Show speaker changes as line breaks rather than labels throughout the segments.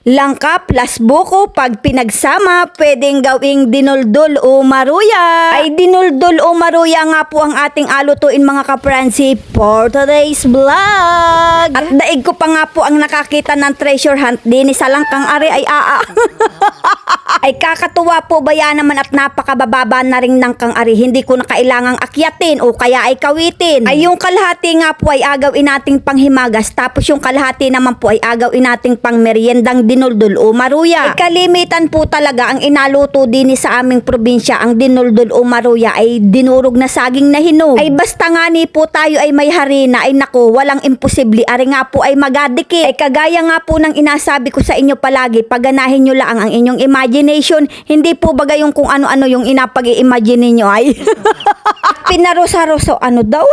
Langka plus buko pag pinagsama, pwedeng gawing dinuldol o maruya. Ay dinuldol o maruya nga po ang ating alutuin mga kapransi for today's vlog. At daig ko pa nga po ang nakakita ng treasure hunt din sa langkang ari ay ay kakatuwa po ba yan naman at napakabababa na rin ng kang ari. Hindi ko na kailangang akyatin o kaya ay kawitin. Ay yung kalahati nga po ay agawin nating panghimagas, tapos yung kalahati naman po ay agawin nating pang meriendang dinuldol o maruya. Ay kalimitan po talaga ang inaluto din sa aming probinsya. Ang dinuldol o maruya ay dinurog na saging na hinog. Ay basta nga ni po tayo ay may harina, ay nako, walang imposible. Ari nga po ay magadikit. Ay kagaya nga po ng inasabi ko sa inyo palagi, paganahin nyo lang ang inyong imagination. Hindi po bagay yung kung ano-ano yung inapag-i-imagine nyo ay. Pinarosa-roso, ano daw?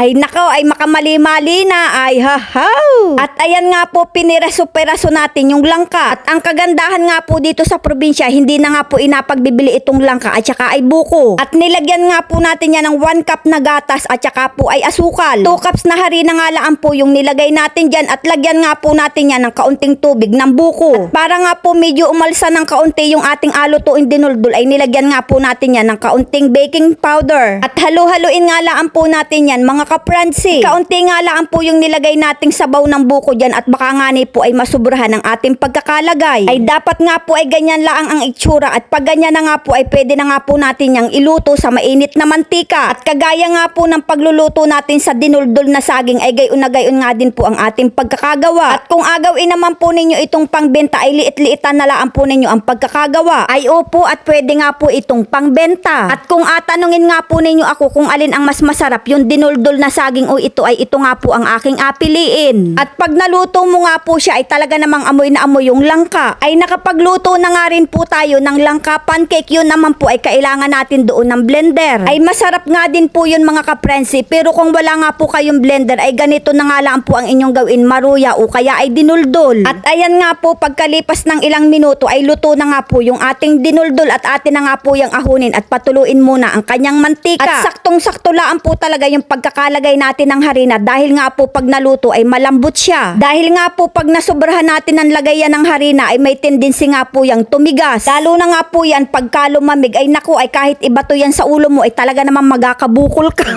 Ay nakaw, ay makamali-mali na, ay hahaw. At ayan nga po, piniraso-peraso natin yung langka. At ang kagandahan nga po dito sa probinsya, hindi na nga po inapagbibili itong langka at saka ay buko. At nilagyan nga po natin yan ng 1 cup na gatas at saka po ay asukal. 2 cups na harina nga lang po yung nilagay natin dyan at lagyan nga po natin yan ng kaunting tubig ng buko. At para nga po medyo umalsa ng kaunti yung ating alutuin dinuldol, ay nilagyan nga po natin yan ng kaunting baking powder. At halu-haluin nga lang po natin yan mga kapransi. Kaunti nga lang po yung nilagay nating sabaw ng buko dyan at baka nga ni po ay masubrahan ang ating pagkakalagay. Ay dapat nga po ay ganyan lang ang itsura at pag ganyan na nga po ay pwede na nga po natin yung iluto sa mainit na mantika. At kagaya nga po ng pagluluto natin sa dinuldol na saging ay gayon na gayon nga din po ang ating pagkakagawa. At kung agawin naman po ninyo itong pangbenta ay liit-liitan na lang po ninyo ang pagkakagawa. Ay opo, at pwede nga po itong pangbenta. At kung atanungin nga po ninyo ako kung alin ang mas masarap, yung dinuldol na saging o ito, ay ito nga po ang aking apiliin. At pag naluto mo nga po siya ay talaga namang amoy na amoy yung langka. Ay nakapagluto na nga rin po tayo ng langka pancake, yun naman po ay kailangan natin doon ng blender. Ay masarap nga din po yun mga kaprensi, pero kung wala nga po kayong blender ay ganito na nga lang po ang inyong gawin, maruya o kaya ay dinuldol. At ayan nga po, pagkalipas ng ilang minuto ay luto na nga po yung ating dinuldol at atin na nga po yung ahunin at patuluin muna ang kanyang mantika. At saktong-sakto lang po talaga yung pagkakalagay natin ng harina dahil nga po pag naluto ay malambot siya. Dahil nga po pag nasobrahan natin ang lagayan ng harina ay may tendency nga po yung tumigas. Lalo na nga po yan pagka lumamig, ay naku, ay kahit ibato yan sa ulo mo ay talaga naman magakabukol ka.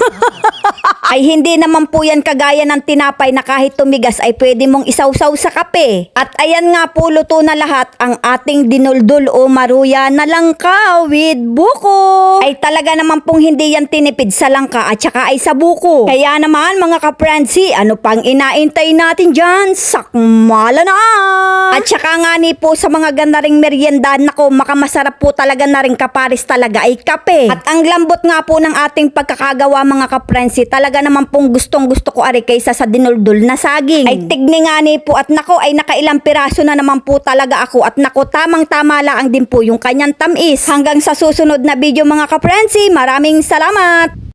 Ay hindi naman po yan kagaya ng tinapay na kahit tumigas ay pwede mong isawsaw sa kape. At ayan nga po, luto na lahat ang ating dinuldol o maruya na langka with buko. Ay talaga naman pong hindi yan tinipid sa langka at saka ay sa buko. Kaya naman mga kapransi, ano pang inaintay natin dyan? Sakmala na! At saka nga ni po sa mga ganda ring merienda, nako, makamasarap po talaga na rin kaparis talaga ay kape. At ang lambot nga po ng ating pagkakagawa mga kapransi, talaga naman pong gustong gusto ko ari kaysa sa dinuldol na saging. Ay tigni nga ni po at nako, ay nakailang piraso na naman po talaga ako at nako, tamang tama lang din po yung kanyang tamis. Hanggang sa susunod na video mga kapransi, maraming salamat!